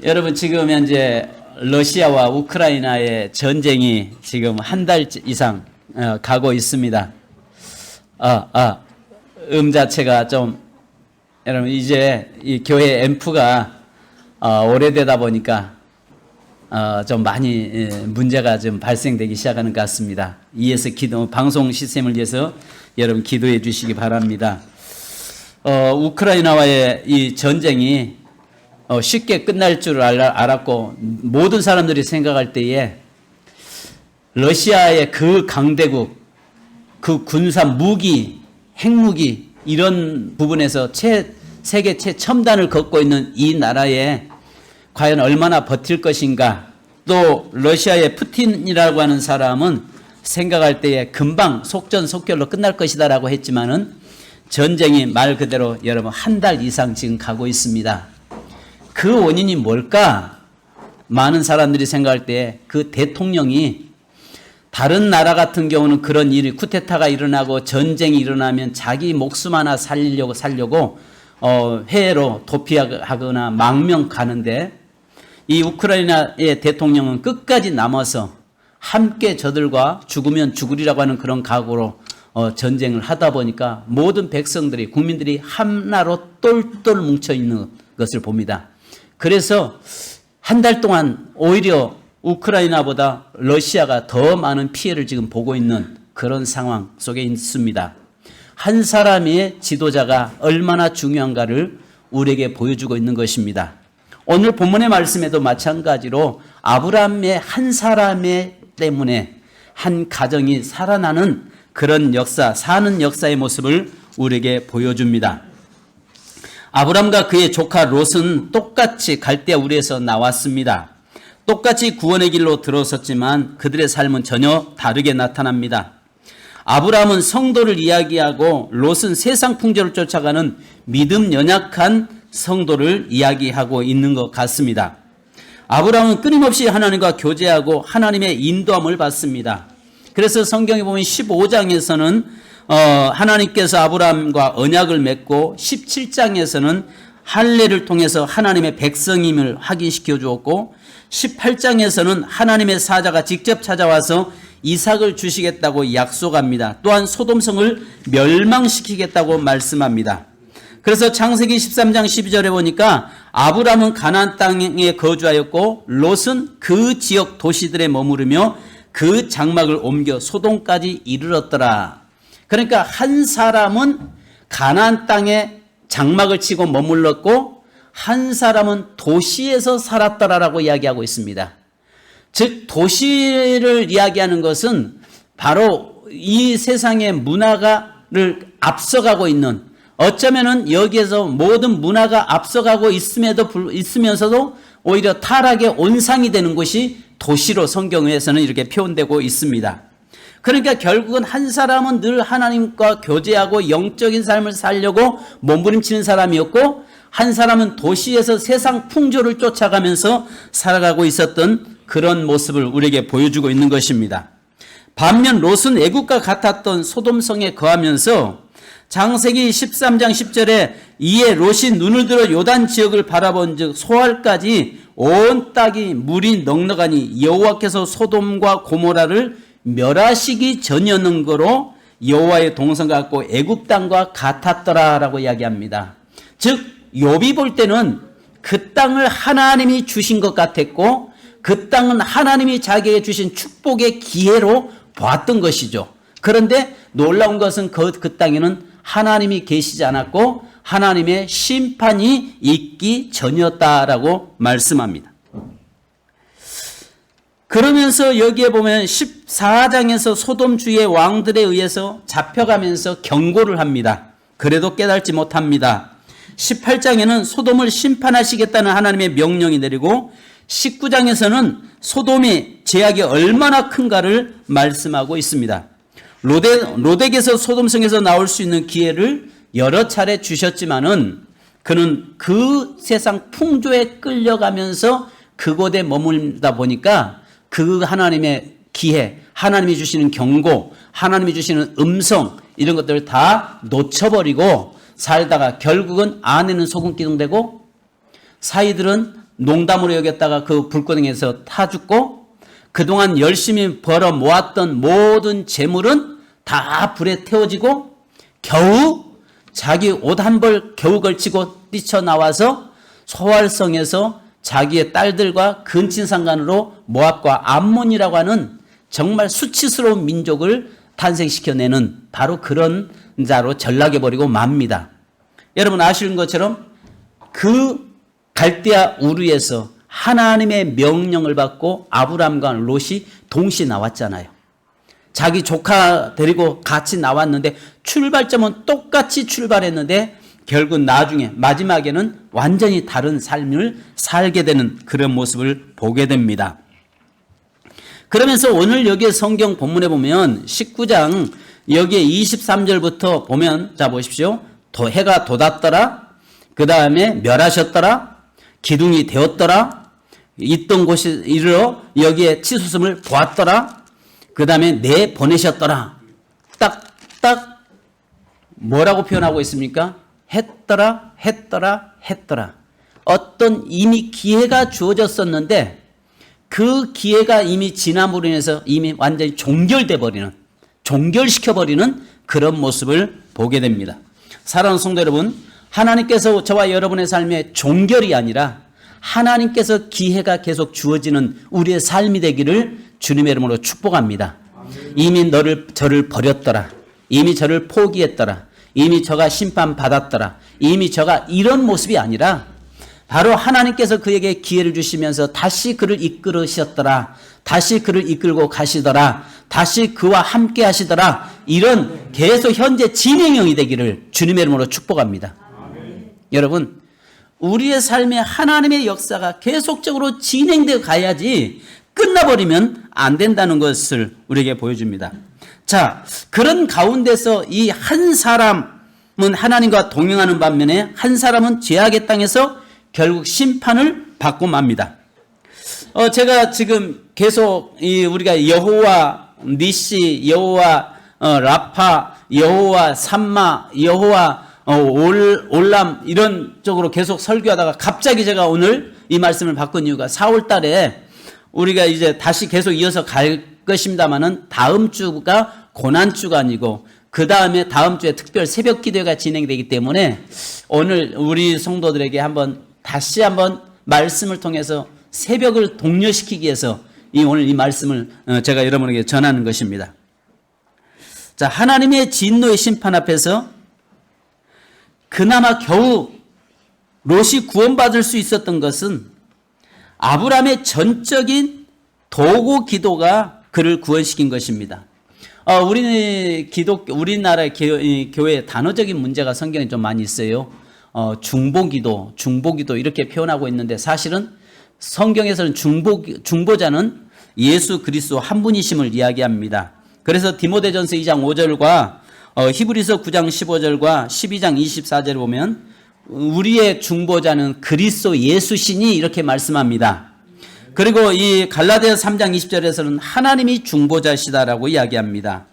여러분 지금 현재 러시아와 우크라이나의 전쟁이 지금 한 달 이상 가고 있습니다. 자체가 좀 여러분 이제 이 교회 앰프가 오래되다 보니까 좀 많이 문제가 좀 발생되기 시작하는 것 같습니다. 이에서 방송 시스템을 위해서 여러분 기도해 주시기 바랍니다. 우크라이나와의 이 전쟁이 쉽게 끝날 줄 알았고 모든 사람들이 생각할 때에 러시아의 그 강대국, 그 군사 무기, 핵무기 이런 부분에서 세계 최첨단을 걷고 있는 이 나라에 과연 얼마나 버틸 것인가. 또 러시아의 푸틴이라고 하는 사람은 생각할 때에 금방 속전속결로 끝날 것이다라고 했지만은 전쟁이 말 그대로 여러분 한 달 이상 지금 가고 있습니다. 그 원인이 뭘까? 많은 사람들이 생각할 때 그 대통령이 다른 나라 같은 경우는 그런 일이 쿠데타가 일어나고 전쟁이 일어나면 자기 목숨 하나 살려고 해외로 도피하거나 망명 가는데 이 우크라이나의 대통령은 끝까지 남아서 함께 저들과 죽으면 죽으리라고 하는 그런 각오로 전쟁을 하다 보니까 모든 백성들이 국민들이 하나로 똘똘 뭉쳐 있는 것을 봅니다. 그래서 한 달 동안 오히려 우크라이나보다 러시아가 더 많은 피해를 지금 보고 있는 그런 상황 속에 있습니다. 한 사람의 지도자가 얼마나 중요한가를 우리에게 보여주고 있는 것입니다. 오늘 본문의 말씀에도 마찬가지로 아브라함의 한 사람의 때문에 한 가정이 살아나는 그런 역사, 사는 역사의 모습을 우리에게 보여줍니다. 아브라함과 그의 조카 롯은 똑같이 갈대아 우리에서 나왔습니다. 똑같이 구원의 길로 들어섰지만 그들의 삶은 전혀 다르게 나타납니다. 아브라함은 성도를 이야기하고 롯은 세상 풍조를 쫓아가는 믿음 연약한 성도를 이야기하고 있는 것 같습니다. 아브라함은 끊임없이 하나님과 교제하고 하나님의 인도함을 받습니다. 그래서 성경에 보면 15장에서는 하나님께서 아브라함과 언약을 맺고 17장에서는 할례를 통해서 하나님의 백성임을 확인시켜 주었고 18장에서는 하나님의 사자가 직접 찾아와서 이삭을 주시겠다고 약속합니다. 또한 소돔성을 멸망시키겠다고 말씀합니다. 그래서 창세기 13장 12절에 보니까 아브라함은 가나안 땅에 거주하였고 롯은 그 지역 도시들에 머무르며 그 장막을 옮겨 소돔까지 이르렀더라. 그러니까 한 사람은 가나안 땅에 장막을 치고 머물렀고 한 사람은 도시에서 살았더라라고 이야기하고 있습니다. 즉 도시를 이야기하는 것은 바로 이 세상의 문화를 앞서가고 있는, 어쩌면은 여기에서 모든 문화가 앞서가고 있으면서도 오히려 타락의 온상이 되는 곳이 도시로 성경에서는 이렇게 표현되고 있습니다. 그러니까 결국은 한 사람은 늘 하나님과 교제하고 영적인 삶을 살려고 몸부림치는 사람이었고 한 사람은 도시에서 세상 풍조를 쫓아가면서 살아가고 있었던 그런 모습을 우리에게 보여주고 있는 것입니다. 반면 롯은 애국과 같았던 소돔성에 거하면서 창세기 13장 10절에 이에 롯이 눈을 들어 요단 지역을 바라본 즉 소알까지 온 땅이 물이 넉넉하니 여호와께서 소돔과 고모라를 멸하시기 전이었는 거로 여호와의 동선 같고 애굽 땅과 같았더라라고 이야기합니다. 즉 욥이 볼 때는 그 땅을 하나님이 주신 것 같았고 그 땅은 하나님이 자기에게 주신 축복의 기회로 봤던 것이죠. 그런데 놀라운 것은 그 땅에는 하나님이 계시지 않았고 하나님의 심판이 있기 전이었다라고 말씀합니다. 그러면서 여기에 보면 14장에서 소돔 주의 왕들에 의해서 잡혀가면서 경고를 합니다. 그래도 깨닫지 못합니다. 18장에는 소돔을 심판하시겠다는 하나님의 명령이 내리고 19장에서는 소돔의 죄악이 얼마나 큰가를 말씀하고 있습니다. 롯에게서 소돔성에서 나올 수 있는 기회를 여러 차례 주셨지만은 그는 그 세상 풍조에 끌려가면서 그곳에 머물다 보니까 그 하나님의 기회, 하나님이 주시는 경고, 하나님이 주시는 음성 이런 것들을 다 놓쳐버리고 살다가 결국은 안에는 소금 기둥 되고 사이들은 농담으로 여겼다가 그 불구덩이에서 타 죽고 그동안 열심히 벌어 모았던 모든 재물은 다 불에 태워지고 겨우 자기 옷 한 벌 겨우 걸치고 뛰쳐나와서 소활성에서 자기의 딸들과 근친상간으로 모압과 암몬이라고 하는 정말 수치스러운 민족을 탄생시켜내는 바로 그런 자로 전락해버리고 맙니다. 여러분 아시는 것처럼 그 갈대아 우르에서 하나님의 명령을 받고 아브람과 롯이 동시에 나왔잖아요. 자기 조카 데리고 같이 나왔는데 출발점은 똑같이 출발했는데 결국 나중에 마지막에는 완전히 다른 삶을 살게 되는 그런 모습을 보게 됩니다. 그러면서 오늘 여기 성경 본문에 보면 19장 여기에 23절부터 보면 자 보십시오. 해가 돋았더라. 그 다음에 멸하셨더라. 기둥이 되었더라. 있던 곳에 이르러 여기에 치솟음을 보았더라. 그 다음에 내보내셨더라. 딱 뭐라고 표현하고 있습니까? 했더라. 어떤 이미 기회가 주어졌었는데 그 기회가 이미 지남으로 인해서 이미 완전히 종결시켜버리는 그런 모습을 보게 됩니다. 사랑하는 성도 여러분, 하나님께서 저와 여러분의 삶에 종결이 아니라 하나님께서 기회가 계속 주어지는 우리의 삶이 되기를 주님의 이름으로 축복합니다. 이미 저를 버렸더라. 이미 저를 포기했더라. 이미 저가 심판받았더라. 이미 저가 이런 모습이 아니라 바로 하나님께서 그에게 기회를 주시면서 다시 그를 이끌으셨더라. 다시 그를 이끌고 가시더라. 다시 그와 함께 하시더라. 이런 계속 현재 진행형이 되기를 주님의 이름으로 축복합니다. 여러분, 우리의 삶에 하나님의 역사가 계속적으로 진행되어 가야지 끝나버리면 안 된다는 것을 우리에게 보여줍니다. 자, 그런 가운데서 이 한 사람은 하나님과 동행하는 반면에 한 사람은 죄악의 땅에서 결국 심판을 받고 맙니다. 제가 지금 계속 우리가 여호와 니시, 여호와 라파, 여호와 삼마, 여호와 올람 이런 쪽으로 계속 설교하다가 갑자기 제가 오늘 이 말씀을 바꾼 이유가 4월 달에 우리가 이제 다시 계속 이어서 갈 것입니다만은 다음 주가 고난주가 아니고 그 다음에 다음 주에 특별 새벽 기도가 진행되기 때문에 오늘 우리 성도들에게 다시 한번 말씀을 통해서 새벽을 독려시키기 위해서 오늘 이 말씀을 제가 여러분에게 전하는 것입니다. 자, 하나님의 진노의 심판 앞에서 그나마 겨우 롯이 구원받을 수 있었던 것은 아브라함의 전적인 도구 기도가 그를 구원시킨 것입니다. 우리나라 교회 단어적인 문제가 성경에 좀 많이 있어요. 중보기도 이렇게 표현하고 있는데 사실은 성경에서는 중보자는 예수 그리스도 한 분이심을 이야기합니다. 그래서 디모데전서 2장 5절과 히브리서 9장 15절과 12장 24절을 보면 우리의 중보자는 그리스도 예수시니 이렇게 말씀합니다. 그리고 이 갈라디아서 3장 20절에서는 하나님이 중보자시다라고 이야기합니다.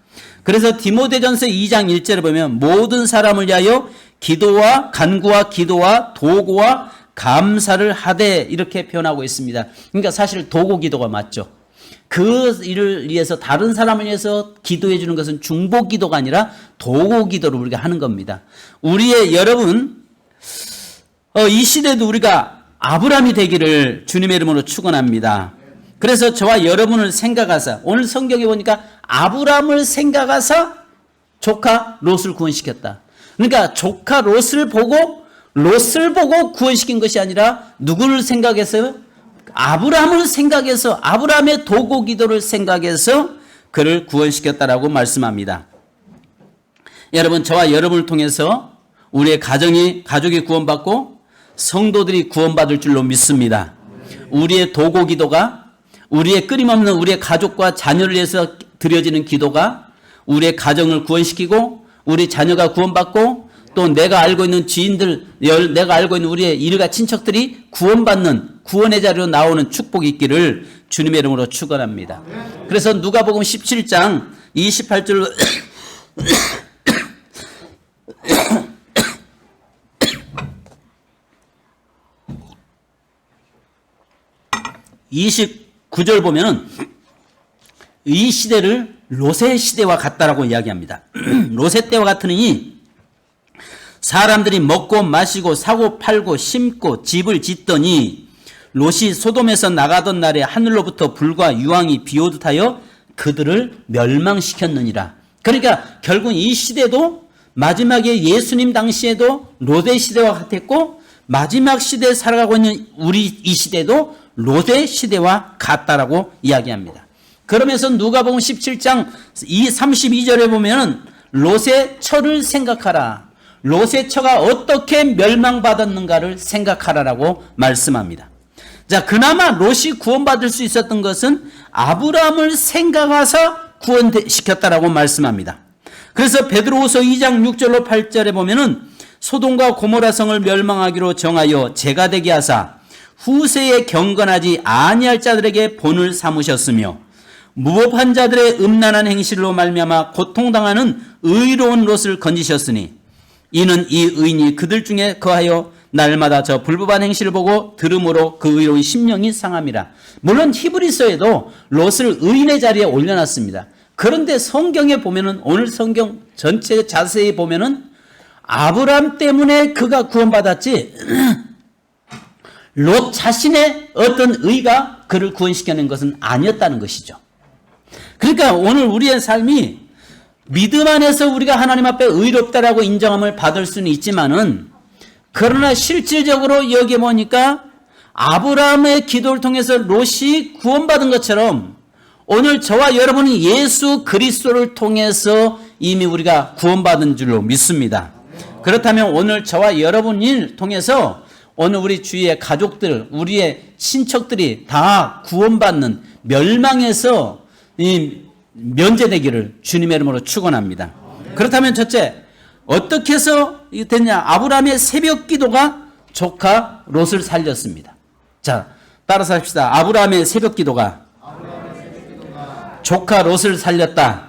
그래서 디모데전서 2장 1절을 보면 모든 사람을 위하여 기도와 간구와 기도와 도구와 감사를 하되 이렇게 표현하고 있습니다. 그러니까 사실 도구 기도가 맞죠. 그 일을 위해서 다른 사람을 위해서 기도해 주는 것은 중보 기도가 아니라 도구 기도를 우리가 하는 겁니다. 여러분 이 시대도 우리가 아브라함이 되기를 주님의 이름으로 축원합니다. 그래서 저와 여러분을 생각하사 오늘 성경에 보니까 아브라함을 생각하사 조카 롯을 구원시켰다. 그러니까 조카 롯을 보고 구원시킨 것이 아니라 누구를 생각해서요? 아브라함을 생각해서 아브라함의 도구 기도를 생각해서 그를 구원시켰다라고 말씀합니다. 여러분 저와 여러분을 통해서 우리의 가족이 구원받고 성도들이 구원받을 줄로 믿습니다. 우리의 도구 기도가 우리의 끊임없는 우리의 가족과 자녀를 위해서 드려지는 기도가 우리의 가정을 구원시키고 우리 자녀가 구원받고 또 내가 알고 있는 지인들, 내가 알고 있는 우리의 일가 친척들이 구원받는 구원의 자리로 나오는 축복이 있기를 주님의 이름으로 축원합니다. 그래서 누가복음 17장 28절로 29절 보면은 이 시대를 롯의 시대와 같다라고 이야기합니다. 롯의 때와 같으니 사람들이 먹고 마시고 사고 팔고 심고 집을 짓더니 롯이 소돔에서 나가던 날에 하늘로부터 불과 유황이 비오듯 하여 그들을 멸망시켰느니라. 그러니까 결국 이 시대도 마지막에 예수님 당시에도 롯의 시대와 같았고 마지막 시대에 살아가고 있는 우리 이 시대도 롯의 시대와 같다라고 이야기합니다. 그러면서 누가복음 17장 32절에 보면은 롯의 처를 생각하라. 롯의 처가 어떻게 멸망받았는가를 생각하라라고 말씀합니다. 자, 그나마 롯이 구원받을 수 있었던 것은 아브라함을 생각하사 구원시켰다라고 말씀합니다. 그래서 베드로후서 2장 6절로 8절에 보면은 소돔과 고모라 성을 멸망하기로 정하여 죄가 되게 하사 후세에 경건하지 아니할 자들에게 본을 삼으셨으며 무법한 자들의 음란한 행실로 말미암아 고통당하는 의로운 롯을 건지셨으니 이는 이 의인이 그들 중에 거하여 날마다 저 불법한 행실을 보고 들음으로 그 의로운 심령이 상함이라. 물론 히브리서에도 롯을 의인의 자리에 올려놨습니다. 그런데 성경에 보면은 오늘 성경 전체 자세히 보면은 아브라함 때문에 그가 구원받았지 롯 자신의 어떤 의가 그를 구원시켜낸 것은 아니었다는 것이죠. 그러니까 오늘 우리의 삶이 믿음 안에서 우리가 하나님 앞에 의롭다라고 인정함을 받을 수는 있지만은 그러나 실질적으로 여기 보니까 아브라함의 기도를 통해서 롯이 구원받은 것처럼 오늘 저와 여러분이 예수 그리스도를 통해서 이미 우리가 구원받은 줄로 믿습니다. 그렇다면 오늘 저와 여러분을 통해서 오늘 우리 주위의 가족들, 우리의 친척들이 다 구원받는 멸망에서 이 면제되기를 주님의 이름으로 축원합니다. 그렇다면 첫째, 어떻게 해서 됐냐? 아브라함의 새벽 기도가 조카 롯을 살렸습니다. 자, 따라서 합시다. 아브라함의 새벽 기도가 조카 롯을 살렸다.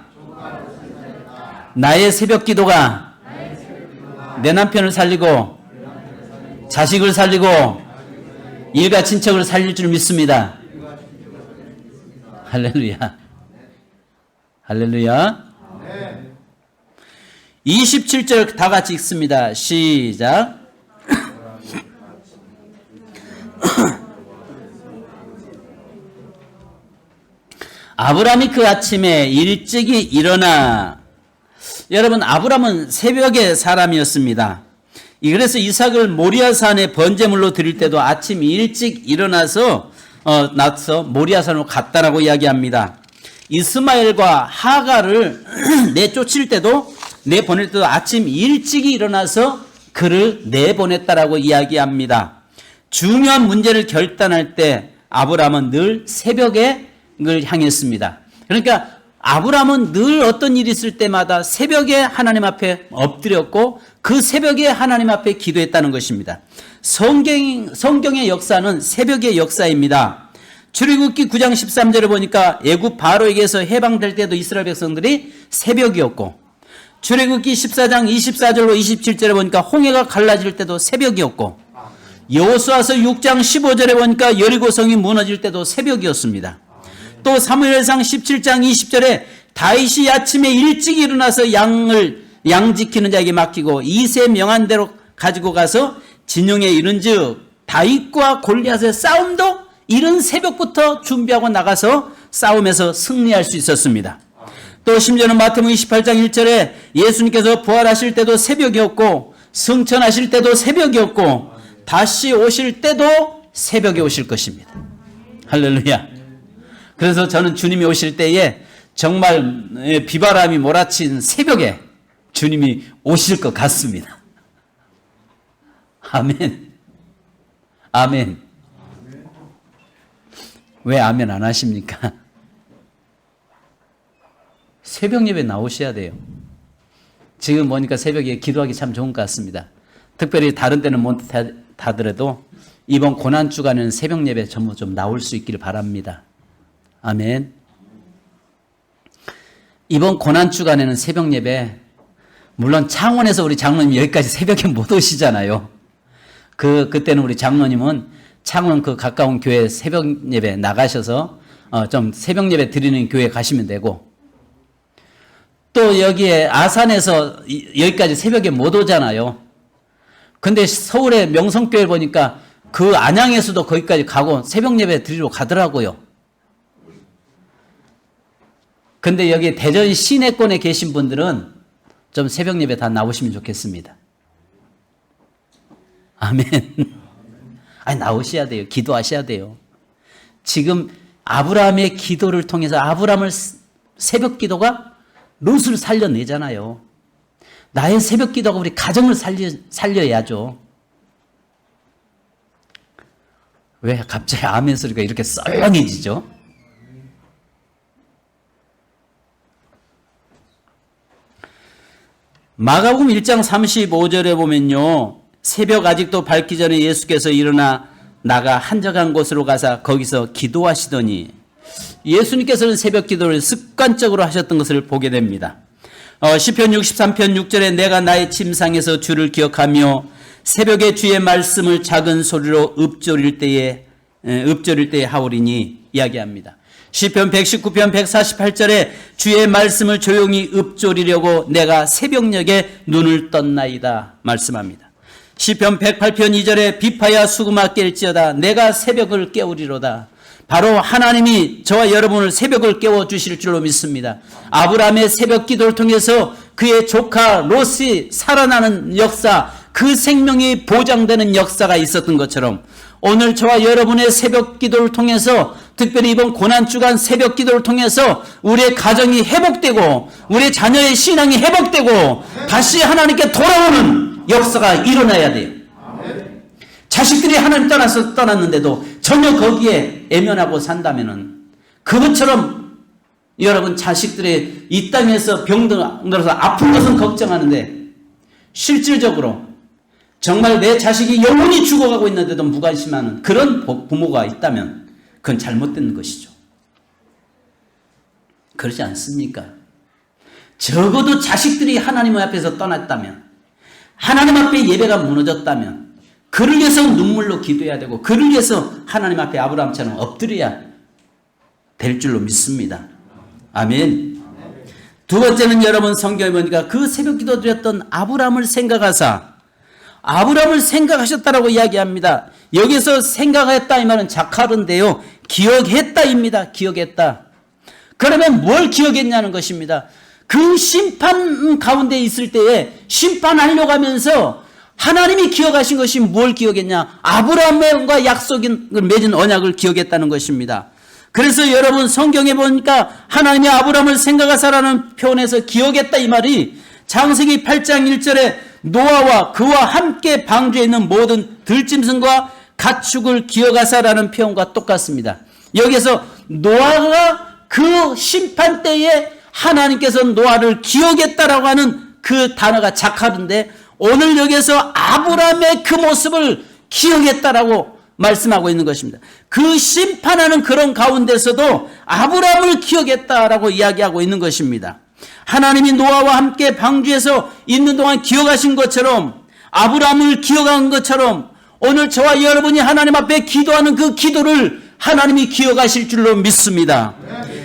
나의 새벽 기도가 내 남편을 살리고 자식을 살리고 일가 친척을 살릴 줄 믿습니다. 할렐루야. 할렐루야. 27절 다 같이 읽습니다. 시작. 아브라함이 그 아침에 일찍이 일어나. 여러분, 아브라함은 새벽의 사람이었습니다. 그래서 이삭을 모리아산에 번제물로 드릴 때도 아침 일찍 일어나서 나서 모리아산으로 갔다라고 이야기합니다. 이스마엘과 하가를 내쫓을 때도 내보낼 때도 아침 일찍이 일어나서 그를 내보냈다라고 이야기합니다. 중요한 문제를 결단할 때 아브라함은 늘 새벽에 를 향했습니다. 그러니까 아브라함은 늘 어떤 일이 있을 때마다 새벽에 하나님 앞에 엎드렸고 그 새벽에 하나님 앞에 기도했다는 것입니다. 성경의 역사는 새벽의 역사입니다. 출애굽기 9장 13절에 보니까 애굽 바로에게서 해방될 때도 이스라엘 백성들이 새벽이었고 출애굽기 14장 24절로 27절에 보니까 홍해가 갈라질 때도 새벽이었고 여호수아서 6장 15절에 보니까 여리고성이 무너질 때도 새벽이었습니다. 또 사무엘상 17장 20절에 다윗이 아침에 일찍 일어나서 양 지키는 자에게 맡기고 이세 명한 대로 가지고 가서 진영에 이른즉 다윗과 골리앗의 싸움도 이른 새벽부터 준비하고 나가서 싸움에서 승리할 수 있었습니다. 또 심지어는 마태복음 28장 1절에 예수님께서 부활하실 때도 새벽이었고 승천하실 때도 새벽이었고 다시 오실 때도 새벽에 오실 것입니다. 할렐루야. 그래서 저는 주님이 오실 때에 정말 비바람이 몰아친 새벽에 주님이 오실 것 같습니다. 아멘. 아멘. 왜 아멘 안 하십니까? 새벽 예배 나오셔야 돼요. 지금 보니까 새벽에 기도하기 참 좋은 것 같습니다. 특별히 다른 때는 못 하더라도 이번 고난주간에는 새벽 예배 전부 좀 나올 수 있기를 바랍니다. 아멘. 이번 고난주간에는 새벽 예배, 물론 창원에서 우리 장로님 여기까지 새벽에 못 오시잖아요. 그때는 우리 장로님은 창원 그 가까운 교회 새벽 예배 나가셔서 좀 새벽 예배 드리는 교회 가시면 되고, 또 여기에 아산에서 여기까지 새벽에 못 오잖아요. 근데 서울의 명성교회 보니까 그 안양에서도 거기까지 가고 새벽 예배 드리러 가더라고요. 근데 여기 대전 시내권에 계신 분들은 좀 새벽 예배 다 나오시면 좋겠습니다. 아멘. 아니, 나오셔야 돼요. 기도하셔야 돼요. 지금 아브라함의 기도를 통해서 아브라함을 새벽 기도가 롯을 살려내잖아요. 나의 새벽 기도가 우리 가정을 살려야죠. 왜 갑자기 아멘 소리가 이렇게 썰렁해지죠? 마가복음 1장 35절에 보면요, 새벽 아직도 밝기 전에 예수께서 일어나 나가 한적한 곳으로 가서 거기서 기도하시더니, 예수님께서는 새벽 기도를 습관적으로 하셨던 것을 보게 됩니다. 시편 63편 6절에 내가 나의 침상에서 주를 기억하며 새벽에 주의 말씀을 작은 소리로 읊조릴 때에 하오리니 이야기합니다. 시편 119편 148절에 주의 말씀을 조용히 읊조리려고 내가 새벽녘에 눈을 떴나이다 말씀합니다. 시편 108편 2절에 비파야 수금아 깰지어다 내가 새벽을 깨우리로다. 바로 하나님이 저와 여러분을 새벽을 깨워주실 줄로 믿습니다. 아브라함의 새벽 기도를 통해서 그의 조카 롯이 살아나는 역사, 그 생명이 보장되는 역사가 있었던 것처럼 오늘 저와 여러분의 새벽 기도를 통해서, 특별히 이번 고난주간 새벽 기도를 통해서 우리의 가정이 회복되고 우리의 자녀의 신앙이 회복되고 다시 하나님께 돌아오는 역사가 일어나야 돼요. 자식들이 하나님 떠났는데도 전혀 거기에 애면하고 산다면은, 그것처럼 여러분 자식들이 이 땅에서 병들어서 아픈 것은 걱정하는데 실질적으로 정말 내 자식이 영원히 죽어가고 있는데도 무관심하는 그런 부모가 있다면 그건 잘못된 것이죠. 그렇지 않습니까? 적어도 자식들이 하나님 앞에서 떠났다면, 하나님 앞에 예배가 무너졌다면 그를 위해서 눈물로 기도해야 되고 그를 위해서 하나님 앞에 아브라함처럼 엎드려야 될 줄로 믿습니다. 아멘. 두 번째는 여러분 성경에 보니까 그 새벽 기도 드렸던 아브라함을 생각하셨다라고 이야기합니다. 여기서 생각했다 이 말은 자카르인데요, 기억했다입니다. 기억했다. 그러면 뭘 기억했냐는 것입니다. 그 심판 가운데 있을 때에 심판하려고 하면서 하나님이 기억하신 것이 뭘 기억했냐? 아브라함과 약속을 맺은 언약을 기억했다는 것입니다. 그래서 여러분 성경에 보니까 하나님이 아브라함을 생각하사라는 표현에서 기억했다 이 말이 창세기 8장 1절에 노아와 그와 함께 방주에 있는 모든 들짐승과 가축을 기억하사라는 표현과 똑같습니다. 여기서 노아가 그 심판 때에 하나님께서 노아를 기억했다라고 하는 그 단어가 자카르인데, 오늘 여기서 아브라함의 그 모습을 기억했다라고 말씀하고 있는 것입니다. 그 심판하는 그런 가운데서도 아브라함을 기억했다라고 이야기하고 있는 것입니다. 하나님이 노아와 함께 방주에서 있는 동안 기억하신 것처럼, 아브라함을 기억한 것처럼 오늘 저와 여러분이 하나님 앞에 기도하는 그 기도를 하나님이 기억하실 줄로 믿습니다.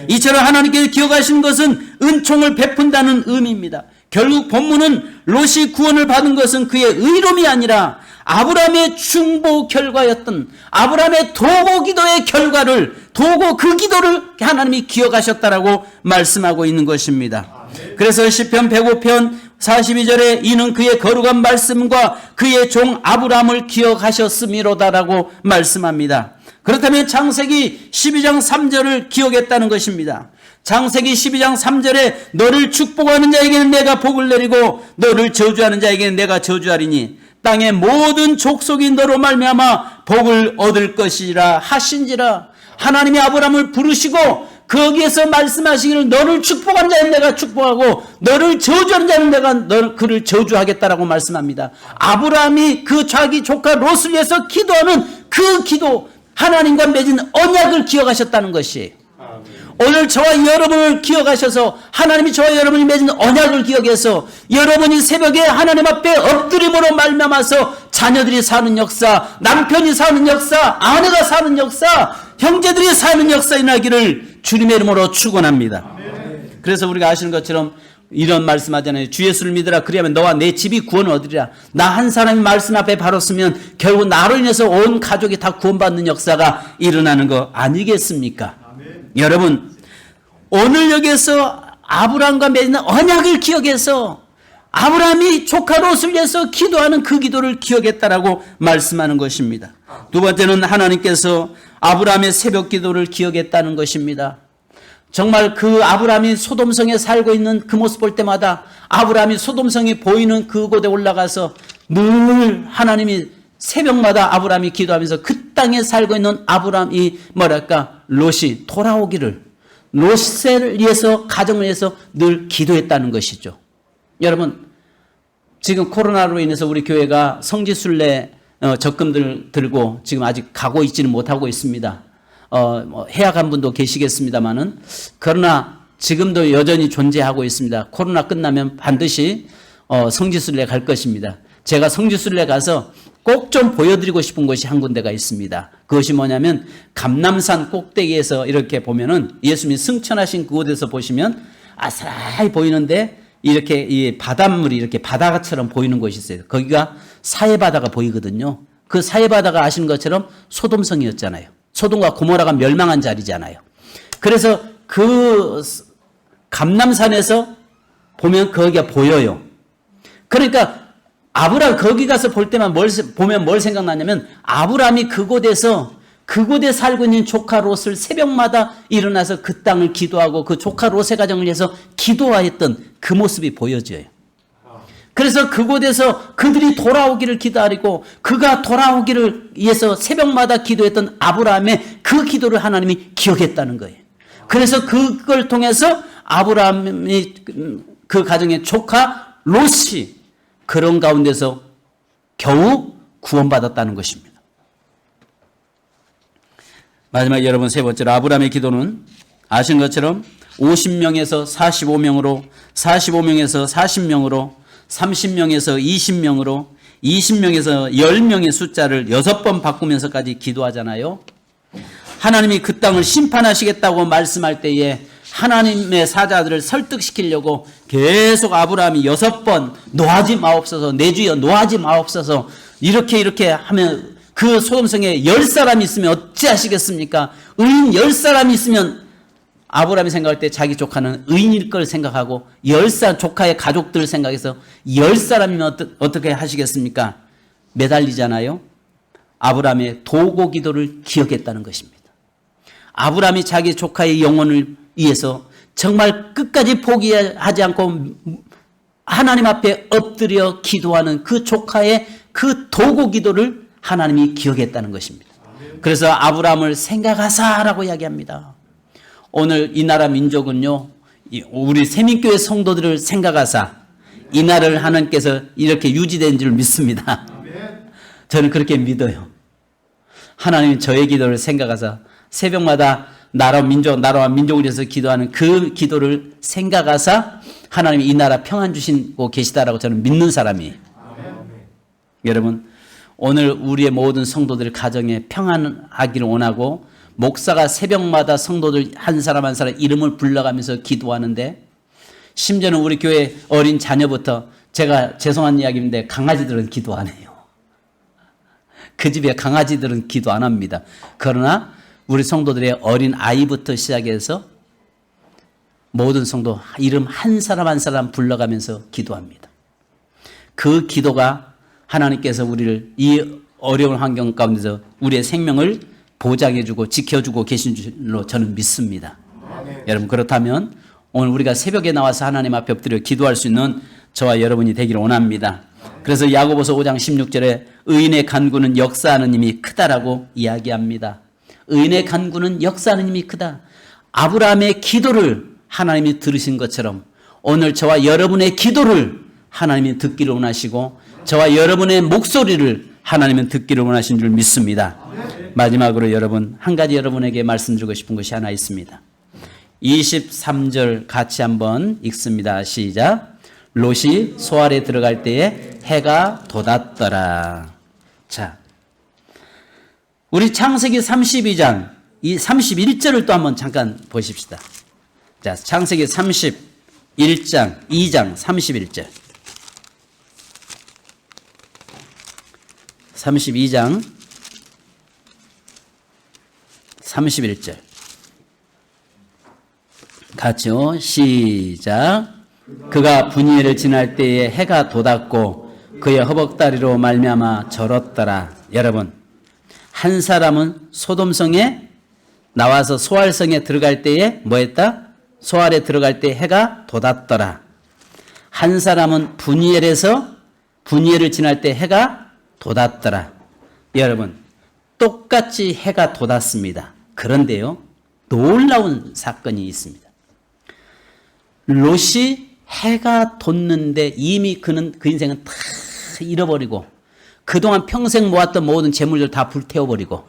이처럼 하나님께서 기억하신 것은 은총을 베푼다는 의미입니다. 결국 본문은 롯이 구원을 받은 것은 그의 의로움이 아니라 아브라함의 중보 결과였던 아브라함의 도고 기도의 결과를, 도고 그 기도를 하나님이 기억하셨다라고 말씀하고 있는 것입니다. 그래서 시편 105편 42절에 이는 그의 거룩한 말씀과 그의 종 아브라함을 기억하셨음이로다라고 말씀합니다. 그렇다면 창세기 12장 3절을 기억했다는 것입니다. 창세기 12장 3절에 너를 축복하는 자에게는 내가 복을 내리고 너를 저주하는 자에게는 내가 저주하리니 땅의 모든 족속이 너로 말미암아 복을 얻을 것이라 하신지라. 하나님이 아브라함을 부르시고 거기에서 말씀하시기를 너를 축복하는 자는 내가 축복하고 너를 저주하는 자는 내가 그를 저주하겠다라고 말씀합니다. 아브라함이 그 자기 조카 롯을 위해서 기도하는 그 기도, 하나님과 맺은 언약을 기억하셨다는 것이, 오늘 저와 여러분을 기억하셔서 하나님이 저와 여러분이 맺은 언약을 기억해서 여러분이 새벽에 하나님 앞에 엎드림으로 말미암아서 자녀들이 사는 역사, 남편이 사는 역사, 아내가 사는 역사, 형제들이 사는 역사 일어나기를 주님의 이름으로 축원합니다. 그래서 우리가 아시는 것처럼 이런 말씀하잖아요. 주 예수를 믿으라. 그리하면 너와 내 집이 구원을 얻으리라. 나 한 사람이 말씀 앞에 바로 서면 결국 나로 인해서 온 가족이 다 구원받는 역사가 일어나는 거 아니겠습니까? 여러분, 오늘 여기에서 아브라함과 맺은 언약을 기억해서 아브라함이 조카 롯을 위해서 기도하는 그 기도를 기억했다라고 말씀하는 것입니다. 두 번째는 하나님께서 아브라함의 새벽 기도를 기억했다는 것입니다. 정말 그 아브라함이 소돔성에 살고 있는 그 모습 볼 때마다 아브라함이 소돔성이 보이는 그곳에 올라가서 늘 하나님이 새벽마다 아브라함이 기도하면서 그 땅에 살고 있는 아브라함이 롯이 돌아오기를, 롯을 위해서, 가정을 위해서 늘 기도했다는 것이죠. 여러분, 지금 코로나로 인해서 우리 교회가 성지순례 적금들 들고 지금 아직 가고 있지는 못하고 있습니다. 해약한 분도 계시겠습니다만은, 그러나 지금도 여전히 존재하고 있습니다. 코로나 끝나면 반드시 성지순례 갈 것입니다. 제가 성지순례 가서 꼭 좀 보여드리고 싶은 곳이 한 군데가 있습니다. 그것이 뭐냐면 감람산 꼭대기에서 이렇게 보면은 예수님이 승천하신 그곳에서 보시면 아스라이 보이는데 이렇게 이 바닷물이 이렇게 바다처럼 보이는 곳이 있어요. 거기가 사해바다가 보이거든요. 그 사해바다가 아시는 것처럼 소돔성이었잖아요. 소돔과 고모라가 멸망한 자리잖아요. 그래서 그 감람산에서 보면 거기가 보여요. 그러니까 아브라함 거기 가서 볼 때만 보면 뭘 생각나냐면 아브라함이 그곳에 살고 있는 조카 롯을 새벽마다 일어나서 그 땅을 기도하고 그 조카 롯의 가정을 위해서 기도하였던 그 모습이 보여져요. 그래서 그곳에서 그들이 돌아오기를 기다리고 그가 돌아오기를 위해서 새벽마다 기도했던 아브라함의 그 기도를 하나님이 기억했다는 거예요. 그래서 그걸 통해서 아브라함이 그 가정의 조카 롯이 그런 가운데서 겨우 구원받았다는 것입니다. 마지막 여러분 세 번째로 아브라함의 기도는 아시는 것처럼 50명에서 45명으로 45명에서 40명으로 30명에서 20명으로 20명에서 10명의 숫자를 6번 바꾸면서까지 기도하잖아요. 하나님이 그 땅을 심판하시겠다고 말씀할 때에 하나님의 사자들을 설득시키려고 계속 아브라함이 6번 노하지 마옵소서, 내 주여 노하지 마옵소서 이렇게 하면 그 소돔성에 10사람이 있으면 어찌하시겠습니까? 의인 10사람이 있으면 아브라함이 생각할 때 자기 조카는 의인일 걸 생각하고 조카의 가족들 생각해서 10사람이면 어떻게 하시겠습니까? 매달리잖아요. 아브라함의 도고 기도를 기억했다는 것입니다. 아브라함이 자기 조카의 영혼을 위해서 정말 끝까지 포기하지 않고 하나님 앞에 엎드려 기도하는 그 조카의 그 도고 기도를 하나님이 기억했다는 것입니다. 그래서 아브라함을 생각하사라고 이야기합니다. 오늘 이 나라 민족은요, 우리 세민교회 성도들을 생각하사 이 나라를 하나님께서 이렇게 유지된 줄 믿습니다. 저는 그렇게 믿어요. 하나님이 저의 기도를 생각하사 새벽마다 나라와 민족을 위해서 기도하는 그 기도를 생각하사 하나님이 이 나라 평안 주시고 계시다라고 저는 믿는 사람이에요. 여러분, 오늘 우리의 모든 성도들 가정에 평안하기를 원하고 목사가 새벽마다 성도들 한 사람 한 사람 이름을 불러가면서 기도하는데 심지어는 우리 교회 어린 자녀부터 제가 죄송한 이야기인데 강아지들은 기도 안 해요. 그 집에 강아지들은 기도 안 합니다. 그러나 우리 성도들의 어린 아이부터 시작해서 모든 성도 이름 한 사람 한 사람 불러가면서 기도합니다. 그 기도가 하나님께서 우리를 이 어려운 환경 가운데서 우리의 생명을 보장해주고 지켜주고 계신 줄로 저는 믿습니다. 여러분, 그렇다면 오늘 우리가 새벽에 나와서 하나님 앞에 엎드려 기도할 수 있는 저와 여러분이 되기를 원합니다. 그래서 야고보서 5장 16절에 의인의 간구는 역사하는 힘이 크다라고 이야기합니다. 의인의 간구는 역사하는 힘이 크다. 아브라함의 기도를 하나님이 들으신 것처럼 오늘 저와 여러분의 기도를 하나님이 듣기를 원하시고 저와 여러분의 목소리를 하나님은 듣기를 원하신 줄 믿습니다. 마지막으로 여러분, 한 가지 여러분에게 말씀드리고 싶은 것이 하나 있습니다. 23절 같이 한번 읽습니다. 시작. 롯이 소알에 들어갈 때에 해가 돋았더라. 자, 우리 창세기 32장 이 31절을 또 한번 잠깐 보십시다. 자, 창세기 31장 2장 31절 32장 31절 같이요. 시작. 그가 분이엘을 지날 때에 해가 돋았고 그의 허벅다리로 말미암아 절었더라. 여러분, 한 사람은 소돔성에 나와서 소알성에 들어갈 때에 뭐 했다? 소알에 들어갈 때 해가 돋았더라. 한 사람은 분이엘을 지날 때 해가 돋았더라. 여러분, 똑같이 해가 돋았습니다. 그런데요, 놀라운 사건이 있습니다. 롯이 해가 돋는데 이미 그 인생은 다 잃어버리고 그동안 평생 모았던 모든 재물들 다 불태워버리고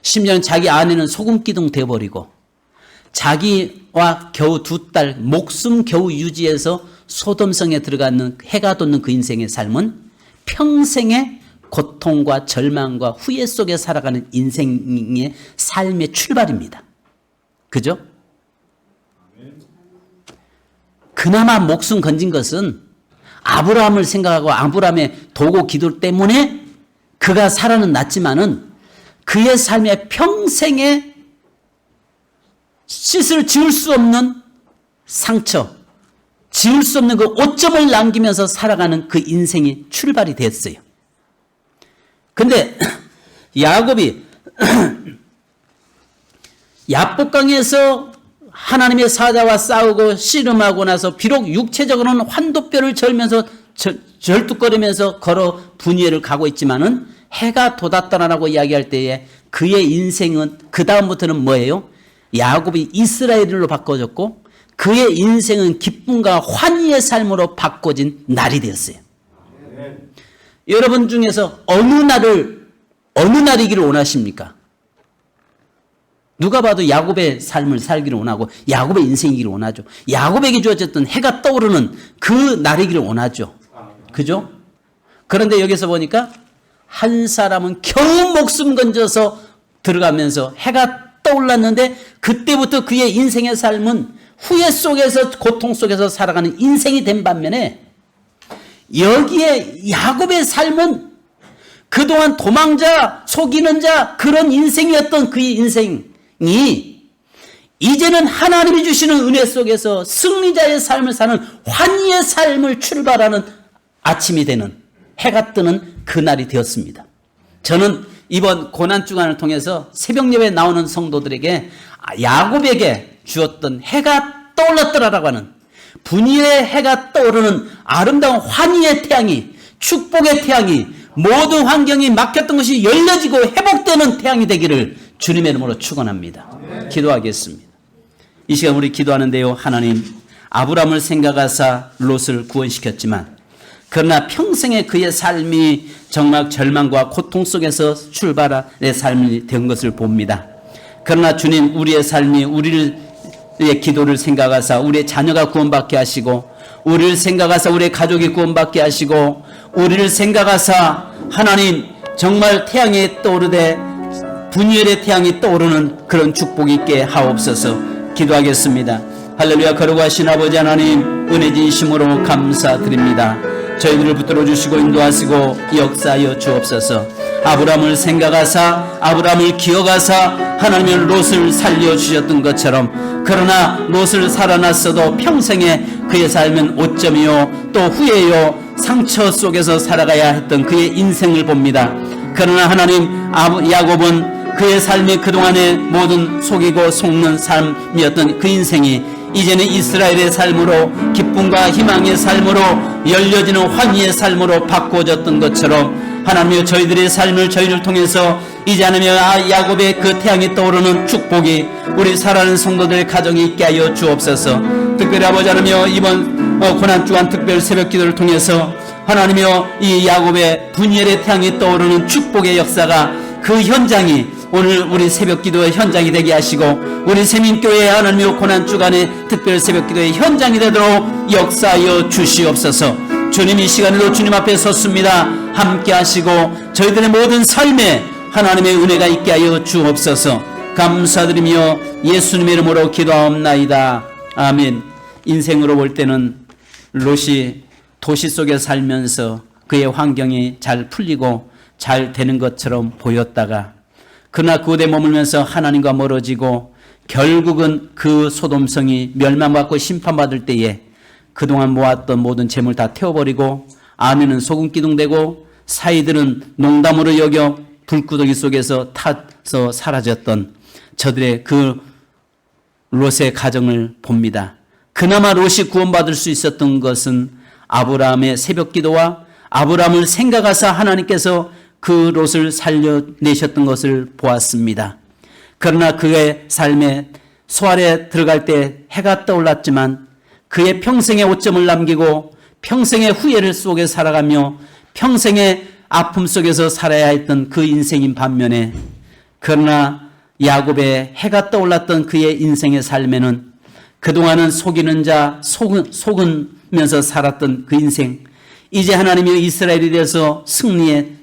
심지어는 자기 아내는 소금기둥 되어버리고 자기와 겨우 2딸 목숨 겨우 유지해서 소돔성에 들어가는 해가 돋는 그 인생의 삶은 평생의 고통과 절망과 후회 속에 살아가는 인생의 삶의 출발입니다. 그죠? 그나마 목숨 건진 것은 아브라함을 생각하고 아브라함의 도고 기도 때문에 그가 살아는 났지만은 그의 삶의 평생에 씻을 지울 수 없는 상처, 지울 수 없는 그 오점을 남기면서 살아가는 그 인생이 출발이 됐어요. 근데 야곱이 야복강에서 하나님의 사자와 싸우고 씨름하고 나서 비록 육체적으로는 환도뼈를 절면서 절뚝거리면서 걸어 분이엘을 가고 있지만은 해가 돋았다라고 이야기할 때에 그의 인생은 그 다음부터는 뭐예요? 야곱이 이스라엘로 바꿔졌고 그의 인생은 기쁨과 환희의 삶으로 바꿔진 날이 되었어요. 여러분 중에서 어느 날이기를 원하십니까? 누가 봐도 야곱의 삶을 살기를 원하고 야곱의 인생이기를 원하죠. 야곱에게 주어졌던 해가 떠오르는 그 날이기를 원하죠. 그죠? 그런데 여기서 보니까 한 사람은 겨우 목숨 건져서 들어가면서 해가 떠올랐는데 그때부터 그의 인생의 삶은 후회 속에서 고통 속에서 살아가는 인생이 된 반면에 여기에 야곱의 삶은 그동안 도망자, 속이는 자 그런 인생이었던 그의 인생이 이제는 하나님이 주시는 은혜 속에서 승리자의 삶을 사는 환희의 삶을 출발하는 아침이 되는 해가 뜨는 그날이 되었습니다. 저는 이번 고난주간을 통해서 새벽 예배에 나오는 성도들에게 야곱에게 주었던 해가 떠올랐더라라고 하는 분이의 해가 떠오르는 아름다운 환희의 태양이 축복의 태양이 모든 환경이 막혔던 것이 열려지고 회복되는 태양이 되기를 주님의 이름으로 축원합니다. 기도하겠습니다. 이 시간 우리 기도하는데요. 하나님, 아브라함을 생각하사 롯을 구원시켰지만 그러나 평생의 그의 삶이 정말 절망과 고통 속에서 출발한 삶이 된 것을 봅니다. 그러나 주님, 우리의 삶이 우리의 기도를 생각하사 우리의 자녀가 구원받게 하시고 우리를 생각하사 우리의 가족이 구원받게 하시고 우리를 생각하사 하나님 정말 태양이 떠오르되 분이엘의 태양이 떠오르는 그런 축복이 있게 하옵소서. 기도하겠습니다. 할렐루야. 거룩하신 아버지 하나님, 은혜 진심으로 감사드립니다. 저희들을 붙들어 주시고 인도하시고 역사하여 주옵소서. 아브라함을 생각하사 아브라함을 기억하사 하나님의 롯을 살려주셨던 것처럼 그러나 롯을 살아났어도 평생에 그의 삶은 오점이요 또 후회요 상처 속에서 살아가야 했던 그의 인생을 봅니다. 그러나 하나님, 야곱은 그의 삶이 그동안의 모든 속이고 속는 삶이었던 그 인생이 이제는 이스라엘의 삶으로 기쁨과 희망의 삶으로 열려지는 환희의 삶으로 바꿔졌던 것처럼 하나님이여 저희들의 삶을 저희를 통해서 이제 하나님이여 야곱의 그 태양이 떠오르는 축복이 우리 살아가는 성도들의 가정에 있게 하여 주옵소서. 특별히 아버지 하나님이여 이번 고난주간 특별 새벽 기도를 통해서 하나님이여 이 야곱의 분이엘의 태양이 떠오르는 축복의 역사가 그 현장이 오늘 우리 새벽 기도의 현장이 되게 하시고 우리 세민교회 하나님의 고난주간의 특별 새벽 기도의 현장이 되도록 역사하여 주시옵소서. 주님 이 시간에도 주님 앞에 섰습니다. 함께 하시고 저희들의 모든 삶에 하나님의 은혜가 있게 하여 주옵소서. 감사드리며 예수님의 이름으로 기도하옵나이다. 아멘. 인생으로 볼 때는 롯이 도시 속에 살면서 그의 환경이 잘 풀리고 잘 되는 것처럼 보였다가 그러나 그곳에 머물면서 하나님과 멀어지고 결국은 그 소돔성이 멸망받고 심판받을 때에 그동안 모았던 모든 재물 다 태워버리고 아내는 소금 기둥되고 사이들은 농담으로 여겨 불구덩이 속에서 타서 사라졌던 저들의 그 롯의 가정을 봅니다. 그나마 롯이 구원받을 수 있었던 것은 아브라함의 새벽 기도와 아브라함을 생각하사 하나님께서 그 롯을 살려내셨던 것을 보았습니다. 그러나 그의 삶에 소알에 들어갈 때 해가 떠올랐지만 그의 평생의 오점을 남기고 평생의 후회를 속에 살아가며 평생의 아픔 속에서 살아야 했던 그 인생인 반면에 그러나 야곱의 해가 떠올랐던 그의 인생의 삶에는 그동안은 속이는 자, 속으면서 살았던 그 인생, 이제 하나님이 이스라엘에 대해서 승리의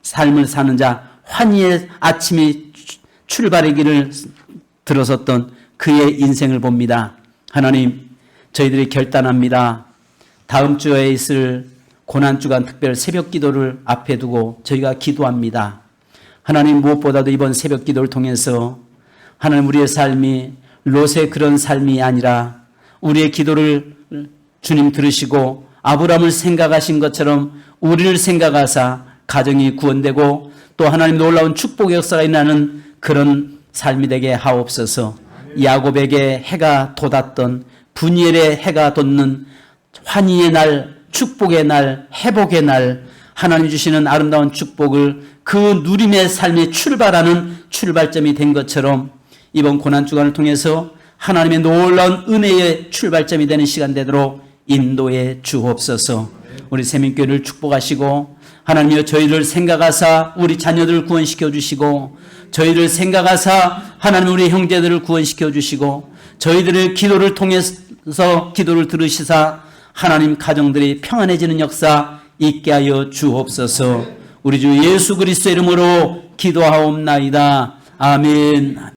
삶을 사는 자, 환희의 아침이 출발의 길을 들어섰던 그의 인생을 봅니다. 하나님, 저희들이 결단합니다. 다음 주에 있을 고난주간 특별 새벽 기도를 앞에 두고 저희가 기도합니다. 하나님, 무엇보다도 이번 새벽 기도를 통해서 하나님 우리의 삶이 롯의 그런 삶이 아니라 우리의 기도를 주님 들으시고 아브라함을 생각하신 것처럼 우리를 생각하사 가정이 구원되고 또 하나님 놀라운 축복의 역사가 일어나는 그런 삶이 되게 하옵소서. 야곱에게 해가 돋았던 분이엘의 해가 돋는 환희의 날, 축복의 날, 회복의 날, 하나님 주시는 아름다운 축복을 그 누림의 삶에 출발하는 출발점이 된 것처럼 이번 고난주간을 통해서 하나님의 놀라운 은혜의 출발점이 되는 시간 되도록 인도해 주옵소서. 우리 세민교회를 축복하시고 하나님이여 저희를 생각하사 우리 자녀들을 구원시켜 주시고 저희를 생각하사 하나님 우리 형제들을 구원시켜 주시고 저희들의 기도를 통해서 기도를 들으시사 하나님 가정들이 평안해지는 역사 있게 하여 주옵소서. 우리 주 예수 그리스도의 이름으로 기도하옵나이다. 아멘.